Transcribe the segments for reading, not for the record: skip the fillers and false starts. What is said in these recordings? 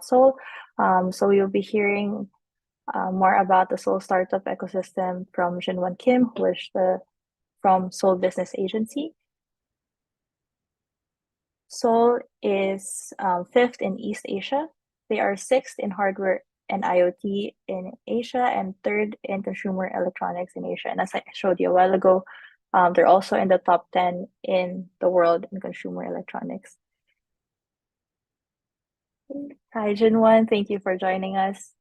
Seoul. So you'll be hearing more about the Seoul startup ecosystem from Jinwon Kim, who is from Seoul Business Agency. Seoul is fifth in East Asia. They are sixth in hardware and IoT in Asia and third in consumer electronics in Asia. And as I showed you a while ago, they're also in the top 10 in the world in consumer electronics. Hi, Jinwon. Thank you for joining us.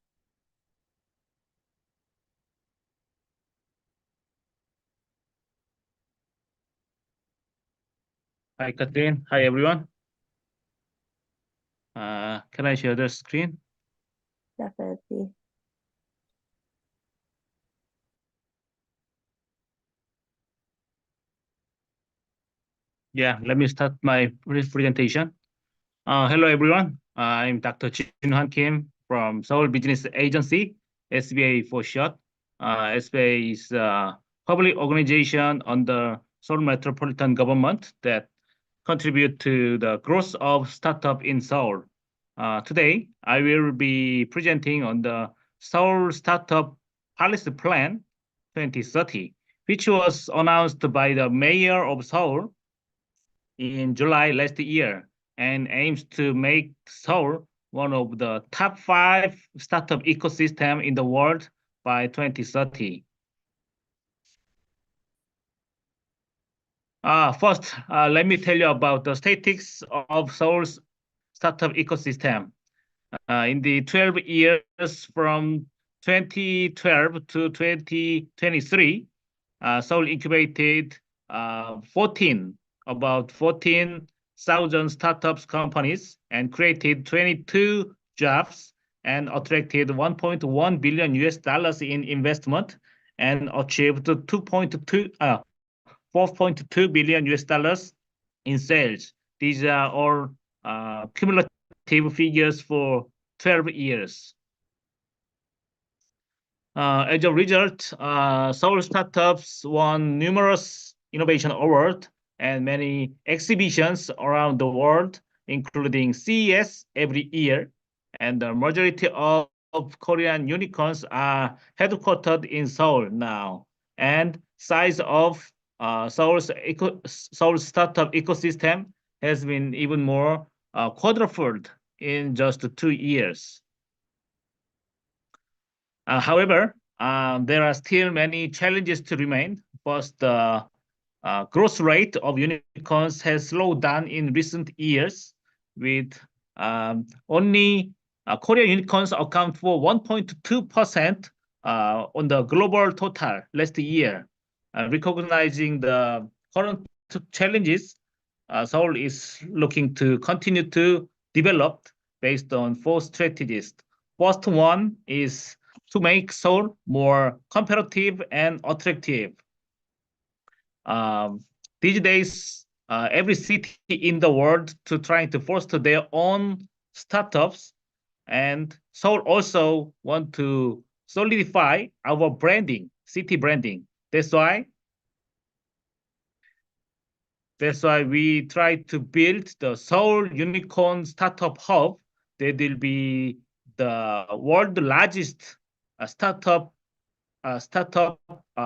Hi, Catherine. Hi, everyone. Can I share the screen? Definitely. Yeah, let me start my presentation. Hello, everyone. I'm Dr. Jinhan Kim from Seoul Business Agency, SBA for short. SBA is a public organization under Seoul Metropolitan Government that contribute to the growth of startup in Seoul. Today, I will be presenting on the Seoul Startup Policy Plan 2030, which was announced by the Mayor of Seoul in July last year and aims to make Seoul one of the top 5 startup ecosystem in the world by 2030. First, let me tell you about the statistics of Seoul's startup ecosystem. In the 12 years from 2012 to 2023, Seoul incubated about 14,000 startups companies and created 22 jobs and attracted 1.1 billion US dollars in investment and achieved 4.2 billion US dollars in sales. These are all cumulative figures for 12 years. As a result, Seoul startups won numerous innovation awards and many exhibitions around the world, including CES every year. And the majority of Korean unicorns are headquartered in Seoul now. And size of Seoul's startup ecosystem has been even more quadrupled in just 2 years. However, there are still many challenges to remain. First, the growth rate of unicorns has slowed down in recent years, with only Korean unicorns account for 1.2% on the global total last year. Recognizing the current challenges, Seoul is looking to continue to develop based on 4 strategies. First one is to make Seoul more competitive and attractive. These days, every city in the world to trying to foster their own startups, and Seoul also want to solidify our branding, city branding. That's why we try to build the Seoul Unicorn Startup Hub. That will be the world's largest startup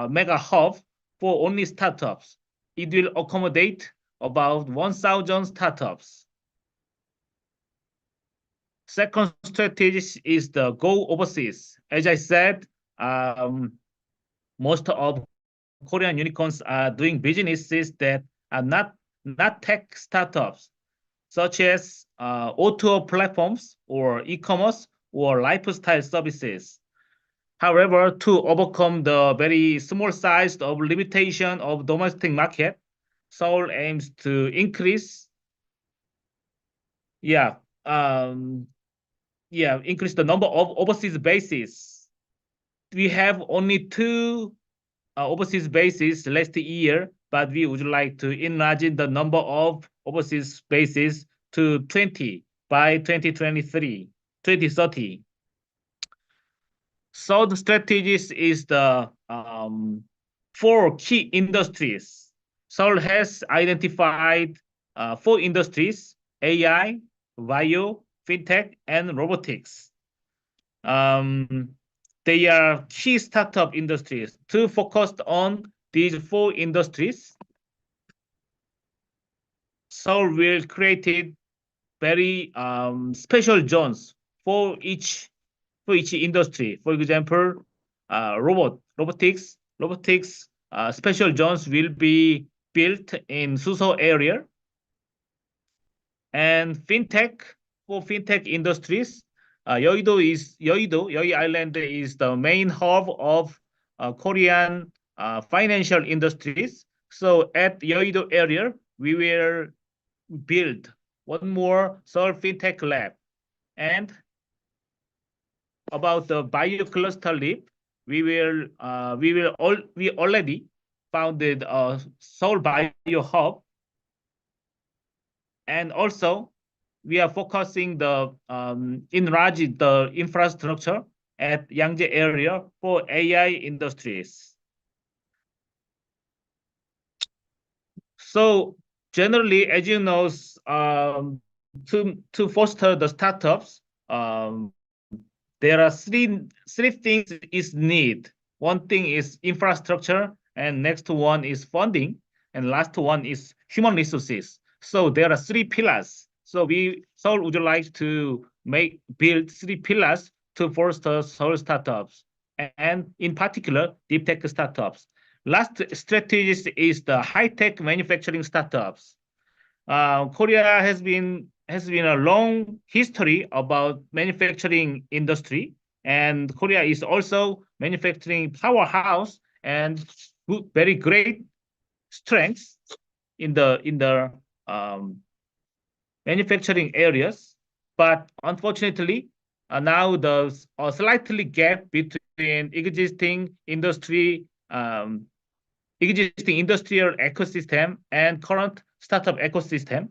mega hub for only startups. It will accommodate about 1,000 startups. Second strategy is the go overseas. As I said, most of Korean unicorns are doing businesses that are not tech startups, such as auto platforms or e-commerce or lifestyle services. However, to overcome the very small size of limitation of domestic market, Seoul aims to increase, increase the number of overseas bases. We have only 2 overseas bases last year, but we would like to enlarge the number of overseas bases to 20 by 2030. So the strategies is the 4 key industries. Seoul has identified 4 industries: AI, bio, fintech, and robotics. They are key startup industries. To focus on these four industries, Seoul will create very special zones for each industry. For example, robotics special zones will be built in Suzhou area, and fintech for fintech industries. Yeouido Island is the main hub of Korean financial industries. So at Yeouido area, we will build one more Seoul fintech lab. And about the bio cluster leap, we already founded a Seoul Bio Hub, and also we are focusing the enlarge the infrastructure at Yangtze area for AI industries. So generally, as you know, to foster the startups, there are three things is need. One thing is infrastructure, and next one is funding, and last one is human resources. So there are three pillars. So Seoul would like to build three pillars to foster Seoul startups, and in particular, deep tech startups. Last strategy is the high-tech manufacturing startups. Korea has been a long history about manufacturing industry, and Korea is also manufacturing powerhouse and very great strengths in the manufacturing areas. But unfortunately, now there's a slightly gap between existing industrial ecosystem and current startup ecosystem.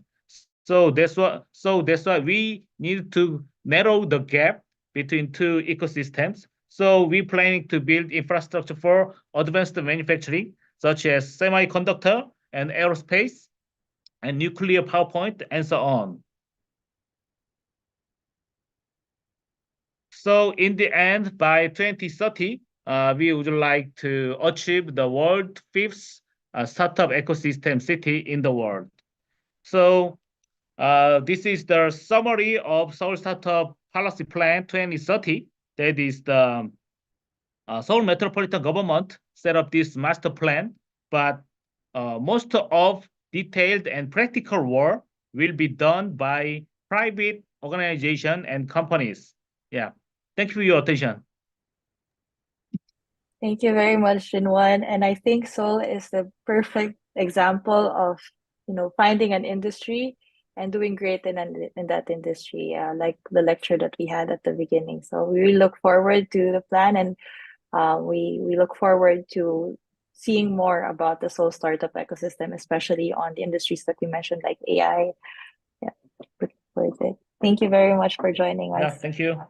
So that's why we need to narrow the gap between two ecosystems. So we're planning to build infrastructure for advanced manufacturing, such as semiconductor and aerospace and nuclear power plant and so on. So in the end, by 2030, we would like to achieve the world fifth startup ecosystem city in the world. So this is the summary of Seoul Startup Policy Plan 2030. That is the Seoul Metropolitan Government set up this master plan, but most of detailed and practical work will be done by private organization and companies. Yeah. Thank you for your attention. Thank you very much, Jinwon. And I think Seoul is the perfect example of, finding an industry and doing great in that industry, like the lecture that we had at the beginning. So we really look forward to the plan, and we look forward to seeing more about the Seoul startup ecosystem, especially on the industries that we mentioned, like AI. Yeah, looking forward to it. Thank you very much for joining us. Yeah, thank you.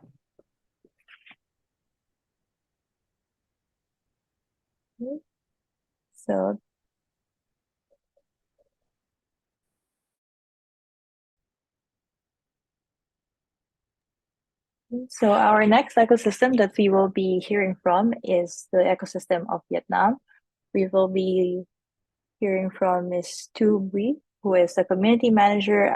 So our next ecosystem that we will be hearing from is the ecosystem of Vietnam. We will be hearing from Ms. Tu Bui, who is the community manager